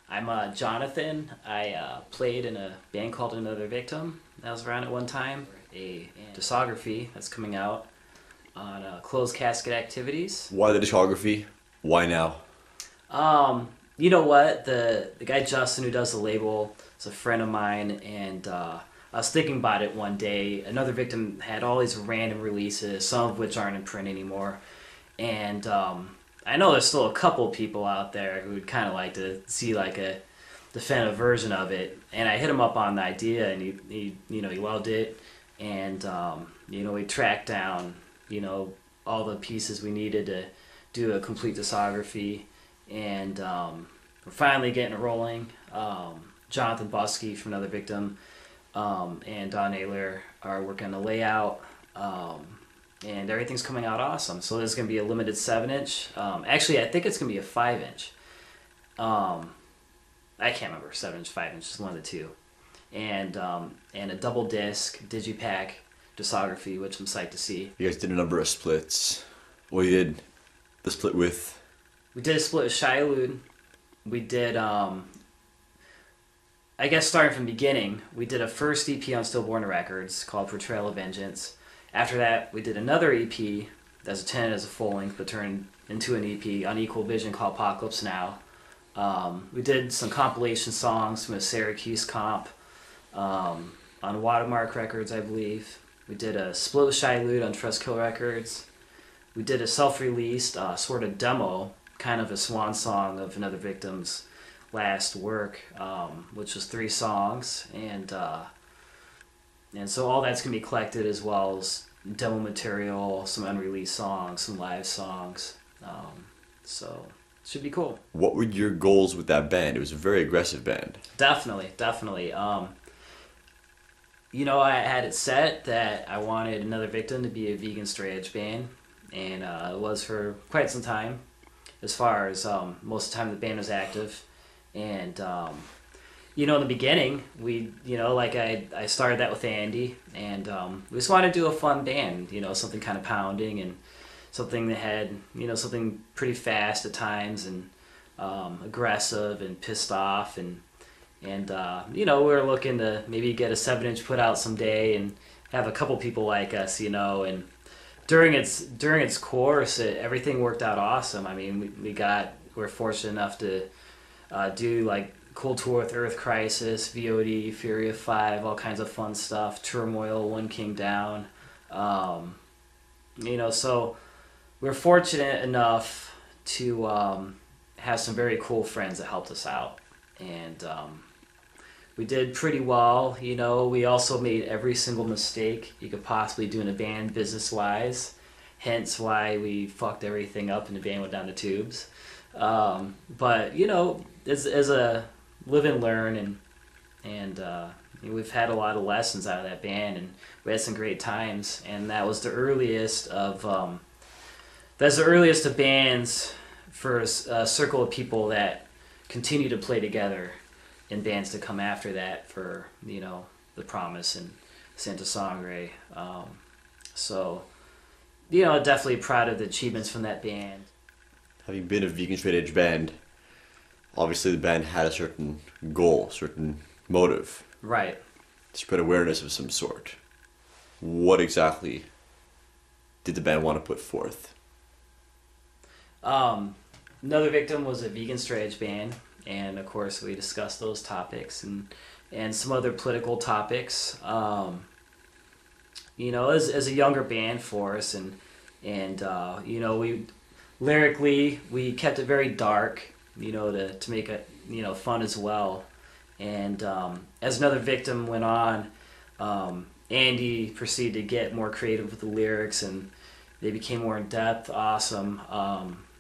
I'm Jonathan. I played in a band called Another Victim that was around at one time. A discography that's coming out on Closed Casket Activities. Why the discography? Why now? You know what? The guy Justin who does the label is a friend of mine, and I was thinking about it one day. Another Victim had all these random releases, some of which aren't in print anymore, and I know there's still a couple people out there who would kind of like to see like a definitive version of it. And I hit him up on the idea, and he loved it, and we tracked down all the pieces we needed to do a complete discography, and we're finally getting it rolling. Jonathan Buskey from Another Victim and Don Naylor are working on the layout. And everything's coming out awesome. So there's going to be a limited 7-inch. Actually, I think it's going to be a 5-inch. I can't remember, 7-inch, 5-inch, just one of the two. And a double disc digipack discography, which I'm psyched to see. You guys did a number of splits. Well, you did the split with... We did a split with Shiloh. We did, I guess starting from the beginning, we did a first EP on Stillborn Records called Portrayal of Vengeance. After that, we did another EP that's intended as a full length, but turned into an EP on Equal Vision called Apocalypse Now. We did some compilation songs from a Syracuse comp on Watermark Records, I believe. We did a split with Shiloh on Trustkill Records. We did a self-released sort of demo, kind of a swan song of Another Victim's last work, which was 3 songs, and so all that's going to be collected, as well as demo material, some unreleased songs, some live songs. So it should be cool. What were your goals with that band? It was a very aggressive band. Definitely. I had it set that I wanted Another Victim to be a vegan straight edge band, and it was for quite some time, as far as most of the time the band was active. And in the beginning, I started that with Andy, and we just wanted to do a fun band, something kind of pounding, and something that had, something pretty fast at times, and aggressive and pissed off, and we were looking to maybe get a 7-inch put out someday and have a couple people like us, and during its course, everything worked out awesome. I mean, we're fortunate enough to do like Cold Tour with Earth Crisis, VOD, Fury of 5, all kinds of fun stuff, Turmoil, One King Down. So we're fortunate enough to have some very cool friends that helped us out. And we did pretty well. We also made every single mistake you could possibly do in a band business-wise, hence why we fucked everything up and the band went down the tubes. But, as a live and learn, and we've had a lot of lessons out of that band, and we had some great times, and that was the earliest of bands for a circle of people that continue to play together in bands to come after that for The Promise and Santa Sangre. Definitely proud of the achievements from that band. Having been a vegan straight edge band, obviously the band had a certain goal, certain motive. Right. To spread awareness of some sort. What exactly did the band want to put forth? Another Victim was a vegan straight edge band, and of course we discussed those topics and some other political topics. As a younger band for us, and we lyrically we kept it very dark, to make it fun as well. And as Another Victim went on, Andy proceeded to get more creative with the lyrics, and they became more in depth, awesome.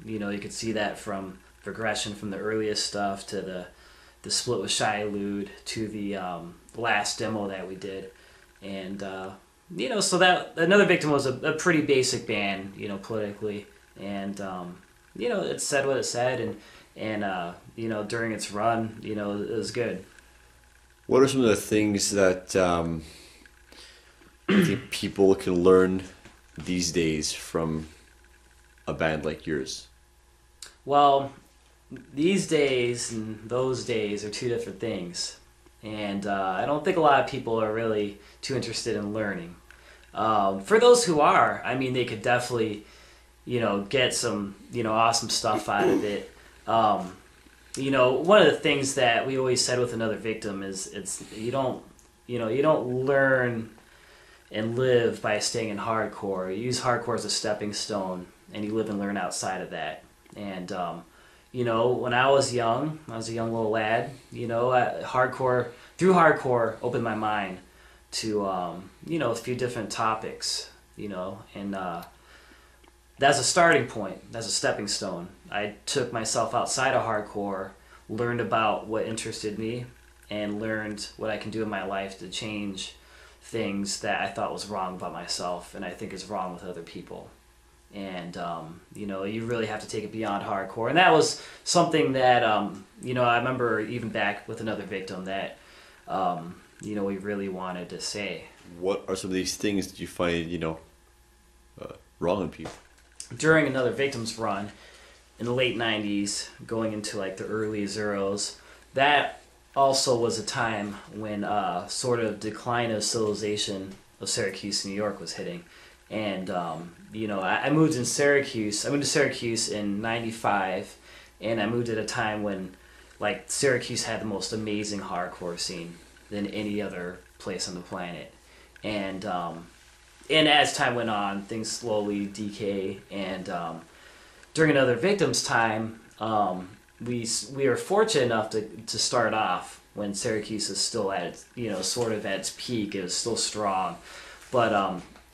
You could see that from progression from the earliest stuff to the split with Shiloh to the last demo that we did. And so that Another Victim was a pretty basic band, politically, and it said what it said, and during its run, it was good. What are some of the things that I think people can learn these days from a band like yours? Well, these days and those days are two different things. And I don't think a lot of people are really too interested in learning. For those who are, I mean, they could definitely, get some, awesome stuff out of it. One of the things that we always said with Another Victim is you don't learn and live by staying in hardcore. You use hardcore as a stepping stone, and you live and learn outside of that. And when I was a young little lad, through hardcore opened my mind to a few different topics, and that's a starting point. That's a stepping stone. I took myself outside of hardcore, learned about what interested me, and learned what I can do in my life to change things that I thought was wrong about myself and I think is wrong with other people. And, you really have to take it beyond hardcore. And that was something that, I remember even back with Another Victim that, we really wanted to say. What are some of these things that you find, wrong in people? During Another Victim's run, in the late 90s, going into like the early zeros, that also was a time when sort of decline of civilization of Syracuse, New York was hitting. And, I moved to Syracuse in 95, and I moved at a time when, like, Syracuse had the most amazing hardcore scene than any other place on the planet. And as time went on, things slowly decay, and during Another Victim's time, we were fortunate enough to start off when Syracuse is still at its, sort of at its peak. It was still strong. But,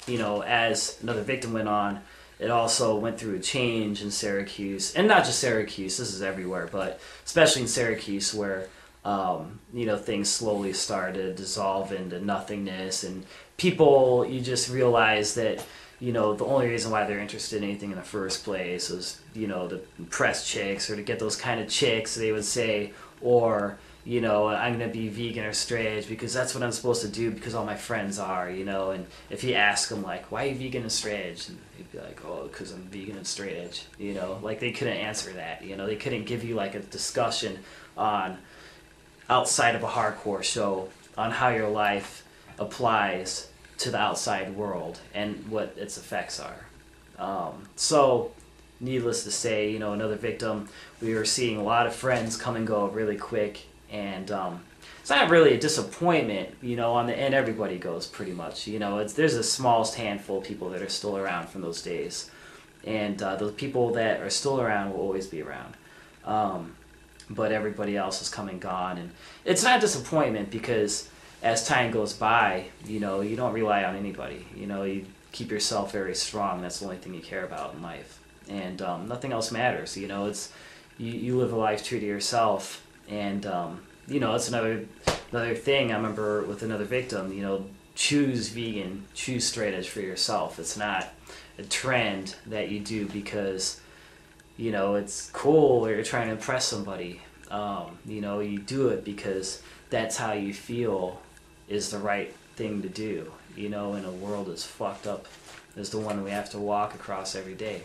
as Another Victim went on, it also went through a change in Syracuse. And not just Syracuse, this is everywhere, but especially in Syracuse where, things slowly started to dissolve into nothingness. And people, you just realize that, the only reason why they're interested in anything in the first place was, to impress chicks or to get those kind of chicks, they would say, or, I'm going to be vegan or straight edge because that's what I'm supposed to do because all my friends are, and if you ask them, like, why are you vegan and straight edge? And they'd be like, oh, because I'm vegan and straight edge, like they couldn't answer that, they couldn't give you like a discussion on outside of a hardcore show on how your life applies to the outside world and what its effects are. So, needless to say, Another Victim, we were seeing a lot of friends come and go really quick, and it's not really a disappointment, on the end everybody goes pretty much, there's a smallest handful of people that are still around from those days, and the people that are still around will always be around. But everybody else is come and gone, and it's not a disappointment because as time goes by, you don't rely on anybody. You keep yourself very strong. That's the only thing you care about in life, and nothing else matters. It's you live a life true to yourself, and it's another thing. I remember with Another Victim, choose vegan, choose straight edge for yourself. It's not a trend that you do because it's cool or you're trying to impress somebody. You do it because that's how you feel is the right thing to do, in a world as fucked up as the one we have to walk across every day.